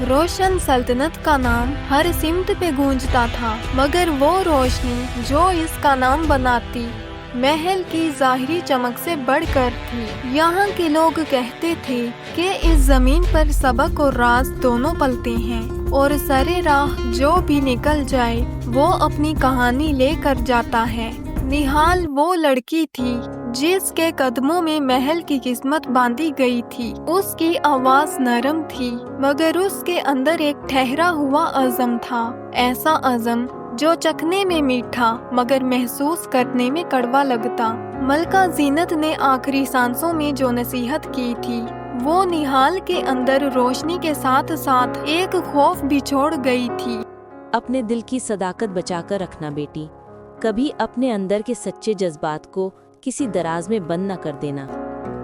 रोशन सल्तनत का नाम हर सिमत पे गूंजता था, मगर वो रोशनी जो इसका नाम बनाती महल की ज़ाहिरी चमक से बढ़कर थी। यहाँ के लोग कहते थे कि इस जमीन पर सबक और राज दोनों पलते हैं और सरे राह जो भी निकल जाए वो अपनी कहानी लेकर जाता है। निहाल वो लड़की थी जिसके कदमों में महल की किस्मत बांधी गई थी। उसकी आवाज नरम थी, मगर उसके अंदर एक ठहरा हुआ अज़म था। ऐसा अज़म जो चखने में मीठा मगर महसूस करने में कड़वा लगता। मलका जीनत ने आखिरी सांसों में जो नसीहत की थी वो निहाल के अंदर रोशनी के साथ साथ एक खौफ भी छोड़ गई थी। अपने दिल की सदाकत बचाकर रखना बेटी, कभी अपने अंदर के सच्चे जज्बात को किसी दराज में बंद न कर देना।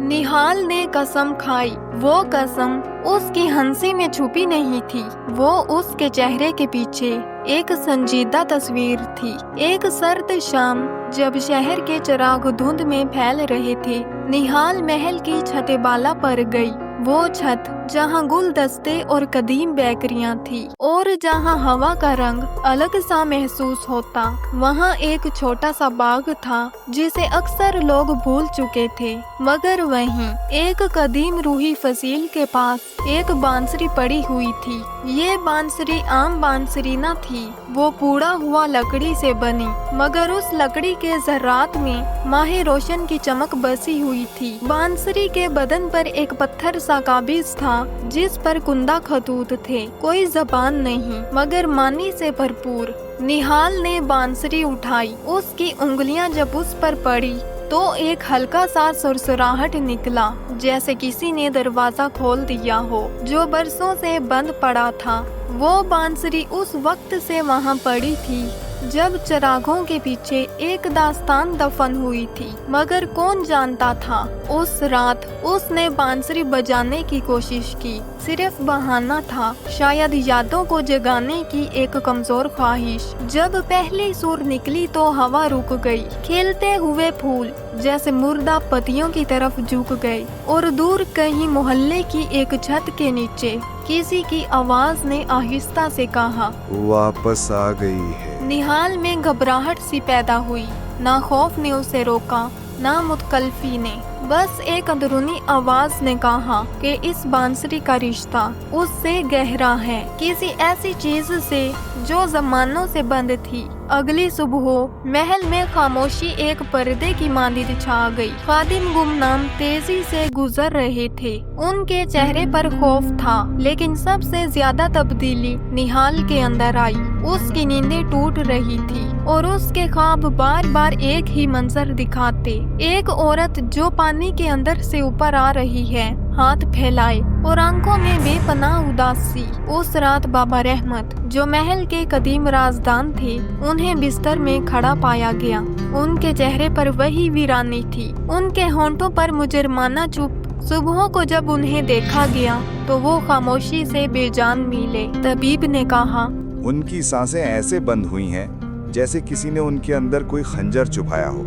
निहाल ने कसम खाई। वो कसम उसकी हंसी में छुपी नहीं थी, वो उसके चेहरे के पीछे एक संजीदा तस्वीर थी। एक सर्द शाम जब शहर के चिराग धुंध में फैल रहे थे, निहाल महल की छतेबाला पर गई। वो छत जहाँ गुलदस्ते और कदीम बेकरियां थी और जहाँ हवा का रंग अलग सा महसूस होता, वहाँ एक छोटा सा बाग था जिसे अक्सर लोग भूल चुके थे। मगर वहीं एक कदीम रूही फसील के पास एक बांसुरी पड़ी हुई थी। ये बांसुरी आम बांसुरी न थी, वो पूरा हुआ लकड़ी से बनी, मगर उस लकड़ी के जर्रात में माहे रोशन की चमक बसी हुई थी। बांसुरी के बदन पर एक पत्थर सा काबिज था जिस पर कुंदा खतूत थे। कोई जबान नहीं, मगर मानी से भरपूर। निहाल ने बांसुरी उठाई। उसकी उंगलियां जब उस पर पड़ी तो एक हल्का सा सुरसुराहट निकला, जैसे किसी ने दरवाजा खोल दिया हो जो बरसों से बंद पड़ा था। वो बांसुरी उस वक्त से वहाँ पड़ी थी जब चिरागों के पीछे एक दास्तान दफन हुई थी। मगर कौन जानता था उस रात उसने बांसुरी बजाने की कोशिश की, सिर्फ बहाना था, शायद यादों को जगाने की एक कमजोर ख्वाहिश। जब पहली सुर निकली तो हवा रुक गई। खिलते हुए फूल जैसे मुर्दा पत्तियों की तरफ झुक गए और दूर कहीं मोहल्ले की एक छत के नीचे किसी की आवाज ने आहिस्ता से कहा, वापस आ गई है। निहाल में घबराहट सी पैदा हुई। ना खौफ ने उसे रोका, ना मुतकल्फी ने, बस एक अंदरूनी आवाज ने कहा कि इस बांसुरी का रिश्ता उससे गहरा है, किसी ऐसी चीज से जो जमानों से बंद थी। अगली सुबह महल में खामोशी एक पर्दे की मांदी छा गई। खादिम गुमनाम तेजी से गुजर रहे थे। उनके चेहरे पर खौफ था, लेकिन सबसे ज्यादा तब्दीली निहाल के अंदर आई। उसकी नींदें टूट रही थी और उसके ख्वाब बार बार एक ही मंजर दिखाते। एक औरत जो पानी के अंदर से ऊपर आ रही है, हाथ फैलाए और आंखों में बेपनाह उदासी। उस रात बाबा रहमत जो महल के कदीम राजदान थे, उन्हें बिस्तर में खड़ा पाया गया। उनके चेहरे पर वही वीरानी थी, उनके होंठों पर मुजरमाना चुप। सुबह को जब उन्हें देखा गया तो वो खामोशी से बेजान मिले। तबीब ने कहा, उनकी सांसें ऐसे बंद हुई हैं जैसे किसी ने उनके अंदर कोई खंजर छुपाया हो,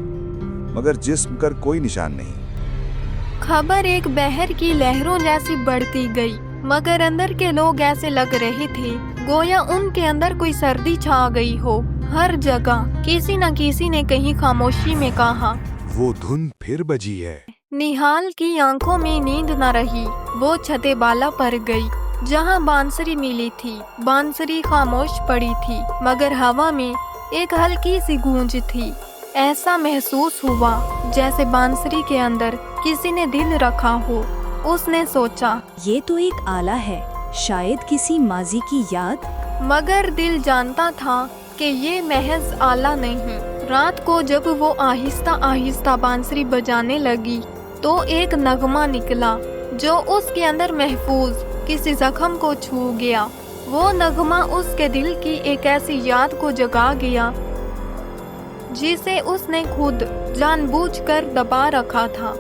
मगर जिस्म पर कोई निशान नहीं। खबर एक बहर की लहरों जैसी बढ़ती गई, मगर अंदर के लोग ऐसे लग रहे थे गोया उनके अंदर कोई सर्दी छा गई हो। हर जगह किसी न किसी ने कहीं खामोशी में कहा, वो धुन फिर बजी है। निहाल की आंखों में नींद न रही। वो छतेबाला पर गई जहां बांसुरी मिली थी। बांसुरी खामोश पड़ी थी, मगर हवा में एक हल्की सी गूंज थी। ऐसा महसूस हुआ जैसे बांसुरी के अंदर किसी ने दिल रखा हो। उसने सोचा, ये तो एक आला है, शायद किसी माजी की याद। मगर दिल जानता था कि ये महज आला नहीं। रात को जब वो आहिस्ता आहिस्ता बांसुरी बजाने लगी तो एक नगमा निकला जो उसके अंदर महफूज किसी जख्म को छू गया। वो नगमा उसके दिल की एक ऐसी याद को जगा गया जिसे उसने खुद जानबूझकर दबा रखा था।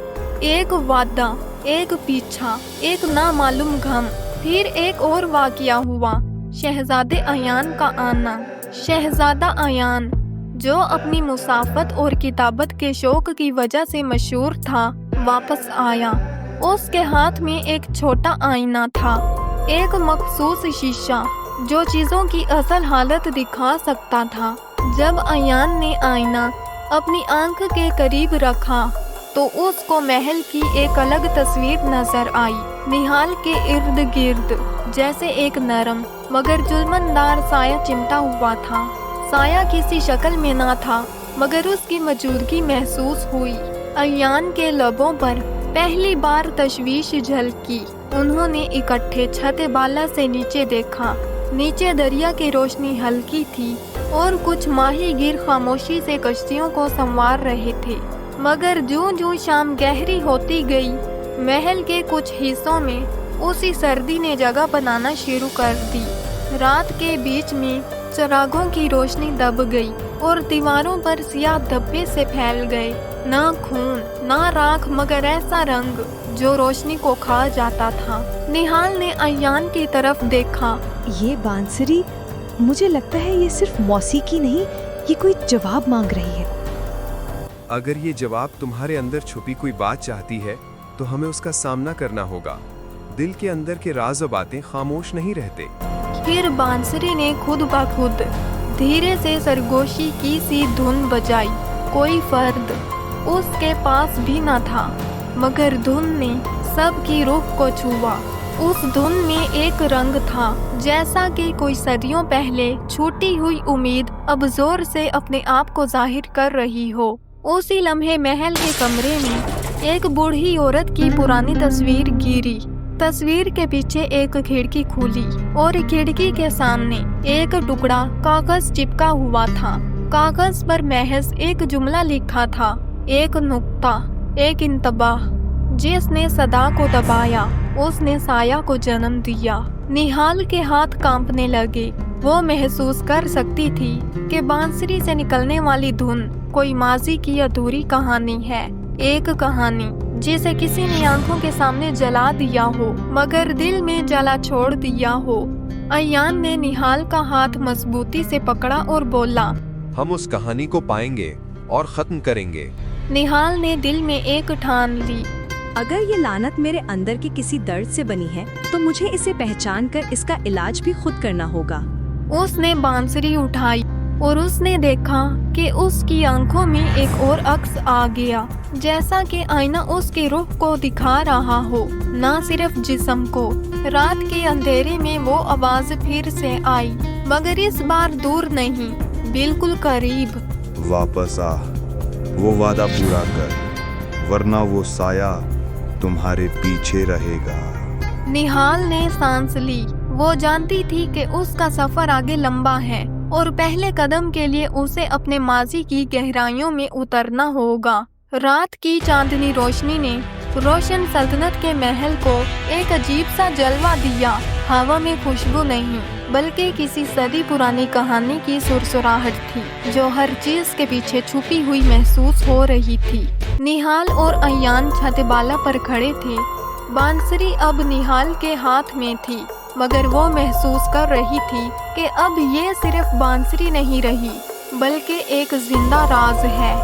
एक वादा, एक पीछा, एक नामालूम गम। फिर एक और वाकया हुआ, शहजादे अयान का आना। शहजादा अयान जो अपनी मुसाफत और किताबत के शौक की वजह से मशहूर था, वापस आया। उसके हाथ में एक छोटा आईना था। एक मखसूस शीशा जो चीजों की असल हालत दिखा सकता था। जब अयान ने आईना अपनी आंख के करीब रखा तो उसको महल की एक अलग तस्वीर नजर आई। निहाल के इर्द गिर्द जैसे एक नरम मगर जुल्मनदार साया चिमटा हुआ था। साया किसी शक्ल में ना था मगर उसकी मौजूदगी महसूस हुई। अयान के लबों पर पहली बार तशवीश झलकी। उन्होंने इकट्ठे छत बाला से नीचे देखा। नीचे दरिया की रोशनी हल्की थी और कुछ माहीगीर खामोशी से कश्तियों को संवार रहे थे। मगर जो शाम गहरी होती गई, महल के कुछ हिस्सों में उसी सर्दी ने जगह बनाना शुरू कर दी। रात के बीच में चिरागों की रोशनी दब गई और दीवारों पर सियाह धब्बे से फैल गए। ना खून ना राख मगर ऐसा रंग जो रोशनी को खा जाता था। निहाल ने अयान की तरफ देखा। ये बांसुरी, मुझे लगता है ये सिर्फ मौसीकी नहीं, ये कोई जवाब मांग रही है। अगर ये जवाब तुम्हारे अंदर छुपी कोई बात चाहती है तो हमें उसका सामना करना होगा। दिल के अंदर के राज और बातें खामोश नहीं रहते। फिर बांसुरी ने खुद ब खुद धीरे से सरगोशी की सी धुन बजाई। कोई फर्द उसके पास भी न था मगर धुन ने सबकी रूह को छुआ। उस धुन में एक रंग था जैसा कि कोई सदियों पहले छूटी हुई उम्मीद अब जोर से अपने आप को जाहिर कर रही हो। उसी लम्हे महल के कमरे में एक बूढ़ी औरत की पुरानी तस्वीर गिरी। तस्वीर के पीछे एक खिड़की खुली और खिड़की के सामने एक टुकड़ा कागज चिपका हुआ था। कागज पर महज एक जुमला लिखा था, एक नुक्ता, एक इंतबाह। जिसने सदा को दबाया उसने साया को जन्म दिया। निहाल के हाथ कांपने लगे। वो महसूस कर सकती थी कि बांसुरी से निकलने वाली धुन कोई माजी की अधूरी कहानी है। एक कहानी जिसे किसी ने आंखों के सामने जला दिया हो मगर दिल में जला छोड़ दिया हो। अयान ने निहाल का हाथ मजबूती से पकड़ा और बोला, हम उस कहानी को पाएंगे और खत्म करेंगे। निहाल ने दिल में एक ठान ली। अगर ये लानत मेरे अंदर के किसी दर्द से बनी है तो मुझे इसे पहचान कर इसका इलाज भी खुद करना होगा। उसने बांसुरी उठाई और उसने देखा कि उसकी आंखों में एक और अक्स आ गया, जैसा कि आईना उसके रूह को दिखा रहा हो, ना सिर्फ जिस्म को। रात के अंधेरे में वो आवाज फिर से आई मगर इस बार दूर नहीं, बिल्कुल करीब। वापस आ, वो वादा पूरा कर, वरना वो साया तुम्हारे पीछे रहेगा। निहाल ने सांस ली। वो जानती थी कि उसका सफर आगे लंबा है और पहले कदम के लिए उसे अपने माजी की गहराइयों में उतरना होगा। रात की चांदनी रोशनी ने रोशन सल्तनत के महल को एक अजीब सा जलवा दिया। हवा में खुशबू नहीं बल्कि किसी सदी पुरानी कहानी की सुरसुराहट थी जो हर चीज के पीछे छुपी हुई महसूस हो रही थी। निहाल और अयान छतबाला पर खड़े थे। बांसुरी अब निहाल के हाथ में थी मगर वो महसूस कर रही थी कि अब ये सिर्फ बांसुरी नहीं रही बल्कि एक जिंदा राज है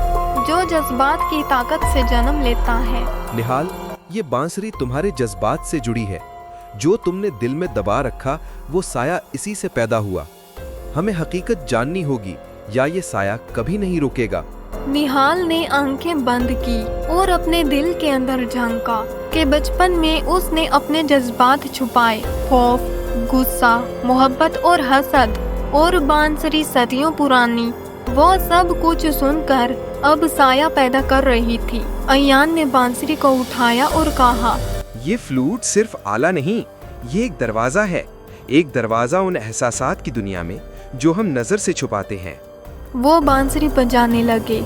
जो जज्बात की ताकत से जन्म लेता है। निहाल, ये बांसुरी तुम्हारे जज्बात से जुड़ी है। जो तुमने दिल में दबा रखा वो साया इसी से पैदा हुआ। हमें हकीकत जाननी होगी या ये साया कभी नहीं रुकेगा। निहाल ने आंखें बंद की और अपने दिल के अंदर झांका कि बचपन में उसने अपने जज्बात छुपाए, खौफ, गुस्सा, मोहब्बत और हसद, और बांसुरी सदियों पुरानी वो सब कुछ सुनकर अब साया पैदा कर रही थी। अयान ने बांसुरी को उठाया और कहा, ये फ्लूट सिर्फ आला नहीं, ये एक दरवाजा है। एक दरवाजा उन एहसासात की दुनिया में जो हम नजर से छुपाते हैं। वो बांसुरी बजाने लगे।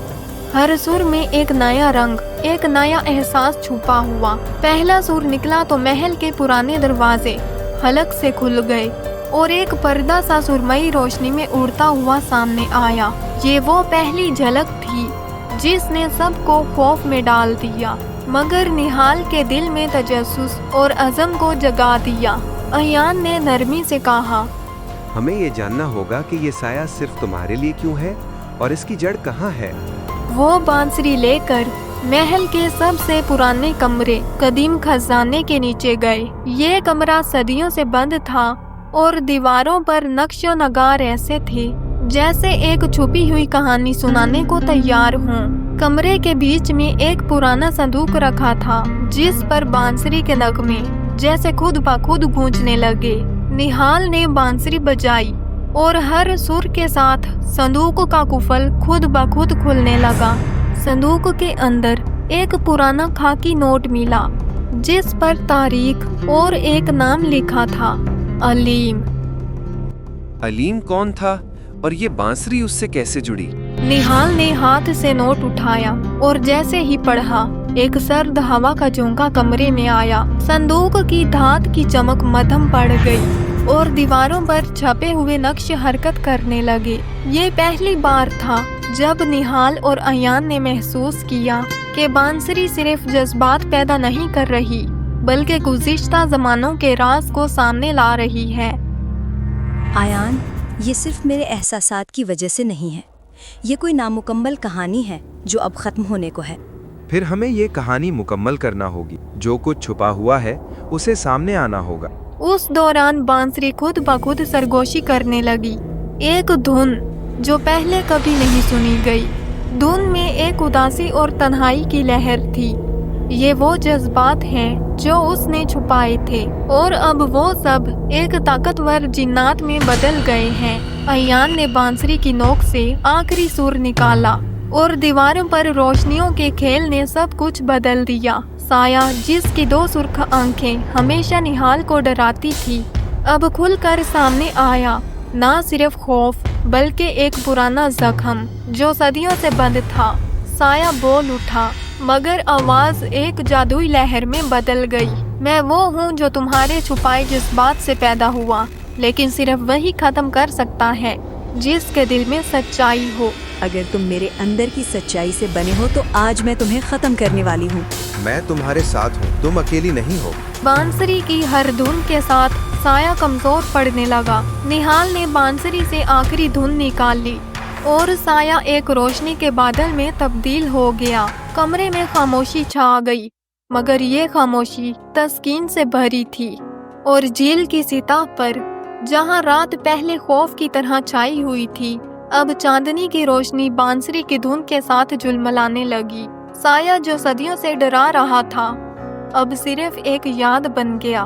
हर सुर में एक नया रंग, एक नया एहसास छुपा हुआ। पहला सुर निकला तो महल के पुराने दरवाजे हलक से खुल गए और एक पर्दा सा सुरमई रोशनी में उड़ता हुआ सामने आया। ये वो पहली झलक थी जिसने सबको खौफ में डाल दिया मगर निहाल के दिल में तजस्सुस और अज़म को जगा दिया। अयान ने नरमी से कहा, हमें ये जानना होगा कि ये साया सिर्फ तुम्हारे लिए क्यों है और इसकी जड़ कहाँ है। वो बांसुरी लेकर महल के सबसे पुराने कमरे कदीम खजाने के नीचे गए। ये कमरा सदियों से बंद था और दीवारों पर नक्शो नगार ऐसे थे जैसे एक छुपी हुई कहानी सुनाने को तैयार हों। कमरे के बीच में एक पुराना संदूक रखा था जिस पर बांसुरी के नगमे जैसे खुद ब खुद गूंजने लगे। निहाल ने बांसुरी बजाई और हर सुर के साथ संदूक का कुफल खुद ब खुद खुलने लगा। संदूक के अंदर एक पुराना खाकी नोट मिला जिस पर तारीख और एक नाम लिखा था, अलीम। अलीम कौन था और ये बांसुरी उससे कैसे जुड़ी? निहाल ने हाथ से नोट उठाया और जैसे ही पढ़ा एक सर्द हवा का झोंका कमरे में आया। संदूक की धात की चमक मद्धम पड़ गई और दीवारों पर छपे हुए नक्श हरकत करने लगे। ये पहली बार था जब निहाल और अयान ने महसूस किया कि बांसुरी सिर्फ जज्बात पैदा नहीं कर रही बल्कि गुज़िश्ता ज़मानों के राज को सामने ला रही है। आयान, ये सिर्फ मेरे एहसासात की वजह से नहीं है। ये कोई नामुकम्मल कहानी है जो अब ख़त्म होने को है। फिर हमें ये कहानी मुकम्मल करना होगी। जो कुछ छुपा हुआ है उसे सामने आना होगा। उस दौरान बांसुरी खुद ब खुद सरगोशी करने लगी। एक धुन जो पहले कभी नहीं सुनी गई। धुन में एक उदासी और तन्हाई की लहर थी। ये वो जज्बात हैं जो उसने छुपाए थे और अब वो सब एक ताकतवर जिन्नात में बदल गए हैं। अयान ने बांसुरी की नोक से आखिरी सुर निकाला और दीवारों पर रोशनियों के खेल ने सब कुछ बदल दिया। साया, जिसकी दो सुर्ख आंखें हमेशा निहाल को डराती थी, अब खुलकर सामने आया। ना सिर्फ खौफ बल्कि एक पुराना जख्म जो सदियों से बंद था। साया बोल उठा मगर आवाज एक जादुई लहर में बदल गई। मैं वो हूँ जो तुम्हारे छुपाए जज्बात से पैदा हुआ, लेकिन सिर्फ वही खत्म कर सकता है जिसके दिल में सच्चाई हो। अगर तुम मेरे अंदर की सच्चाई से बने हो तो आज मैं तुम्हें ख़त्म करने वाली हूँ। मैं तुम्हारे साथ हूँ, तुम अकेली नहीं हो। बांसुरी की हर धुन के साथ साया कमजोर पड़ने लगा। निहाल ने बांसुरी से आखिरी धुन निकाल ली और साया एक रोशनी के बादल में तब्दील हो गया। कमरे में खामोशी छा गई, मगर ये खामोशी तस्कीन से भरी थी और झील की सतह पर जहाँ रात पहले खौफ की तरह छाई हुई थी, अब चांदनी की रोशनी बांसुरी की धुन के साथ झुलमिलाने लगी। साया जो सदियों से डरा रहा था अब सिर्फ एक याद बन गया।